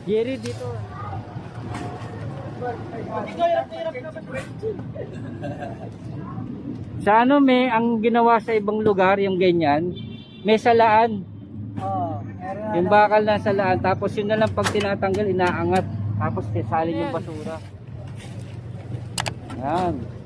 Jerry dito. Sa ano may ang ginawa sa ibang lugar yung ganyan, may salaan. Yung bakal na salaan, tapos yun na lang pag tinatanggal inaangat, tapos salin yung basura. Yan.